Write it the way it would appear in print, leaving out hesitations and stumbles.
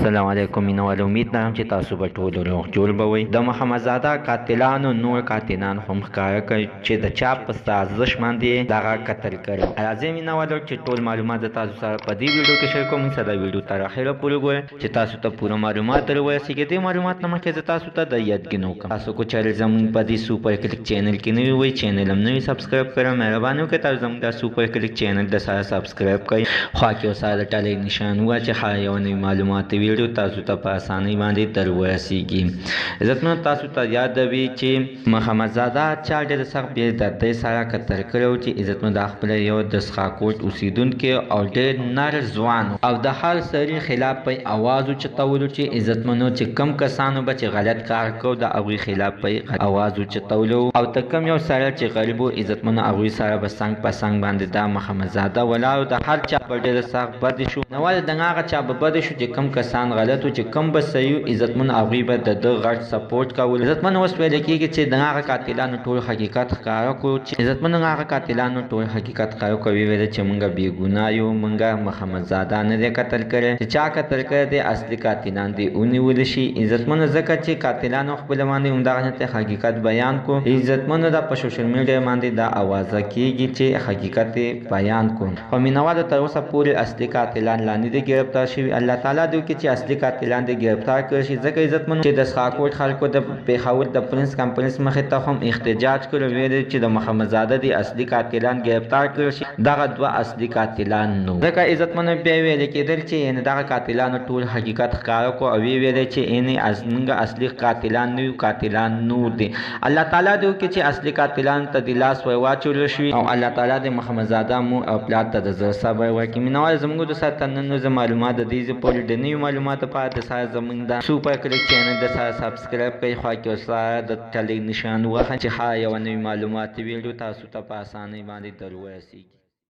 السلام علیکم مینوال امید لرم چې تاسو به ټول روغ جوړ به وئ. د محمدزاده قاتلانو نور قاتلان هم ښکاره کړي چې د چا په سازش باندې دغه قتل کړی. راځئ مینوالو چې ټول معلومات د تاسو سره په دې ویډیو کې شیر کوم. موږ سره د ویډیو تر اخره پورې ګورئ چې تاسو ته پوره معلومات در ورسیږي. دې معلومات نه مخکې زه تاسو ته د یادګینو کوم تاسو کو چینل زموږ په دې سوپر کلیک چینل کې نوی وئ، چینل هم نوی سبسکرایب کړئ. مهرباني وکړئ تاسو زموږ د سوپر کلیک چینل د سره سبسکرایب کړئ، خوا کې ورسره د ټلۍ نشان وواچوئ چې هر یوه نوي معلومات ویډیو تاسو ته په اسانۍ باندې در ورسیږي. عزتمنو تاسو ته یاد وي چې محمدزاده چا ډېر سخت بې دردۍ سره قتل کړی و چې عزتمنو دا خپله یو د څښاکوټ اوسېدونکی او ډېر نر ځوان او د هر سړي خلاف په اواز اوچتولو چې عزتمنو چې کم کسانو به چې غلط کار کو د هغوی خلاف په اواز اوچتولو او ته کم یو سړی چې غریب و عزتمنو هغوی سره به څنګ په څنګ باندې دا محمدزاده ولاړ و. د هر چا به ډېر سخت بد شو. نو ولې د هغه چا به بد شو چې کم کسان غلط و چې کم به صحیح عزتمن هغوی به د ده غټ سپورټ کول. عزتمن اوس ویل کېږي چې د هغه قاتلانو ټول حقیقت ښکاره کړو چې عزتمن هغه قاتلانو ټول حقیقت ښکاره کړو. ویې ویل چې موږ بې ګناه یو، موږ محمدزاده نه دی قتل کړی، چې چا قتل کړی دی اصلي قاتلان دې ونیول شي. عزتمنو ځکه چې قاتلانو خپله باندې همدغسې حقیقت بیان کړو. عزتمنو دا په سوشل میډیا باندې دا اوازه کېږي چې حقیقت یې بیان کړو. خو مینوالو تر اوسه پورې اصلي قاتلان لا نه دي ګرفتار شوي. الله تعالی دې وکړي چې اصلي قاتلان دې ګرفتار کړی شي. ځکه عزتمنو چې د څښاکوټ خلکو د پېښور د پرنس کمپنس مخې ته هم احتجاج کړی، ویل چې د محمدزاده دې اصلي قاتلان ګرفتار کړی شي. دغه دوه اصلي قاتلان نو. ځکه عزتمنو بیا ویل کېدل چې یعنې دغه قاتلانو ټول حقیقت ښکاره کړو او ویې ویل چې یعنې موږ اصلي قاتلان نه یو، قاتلان نور دي. الله تعالی دې وکړي چې اصلي قاتلانو ته دې لاس ور واچول شي او الله تعالی دې محمدزاده مور او پلار ته د زړه صبر ورکړي. مینوال زموږ د سره تر نن ورځې معلومات د دې ځای پورې د نوي معلوماتو لپاره د سره زموږ د سوپر کلیک چینل د سره سبسکرایب کړئ، خوا کې ورسره د ټلۍ نشان ووهئ چې هر یوه نوي معلومات ویډیو تاسو ته په اسانۍ باندې در ورسیږي.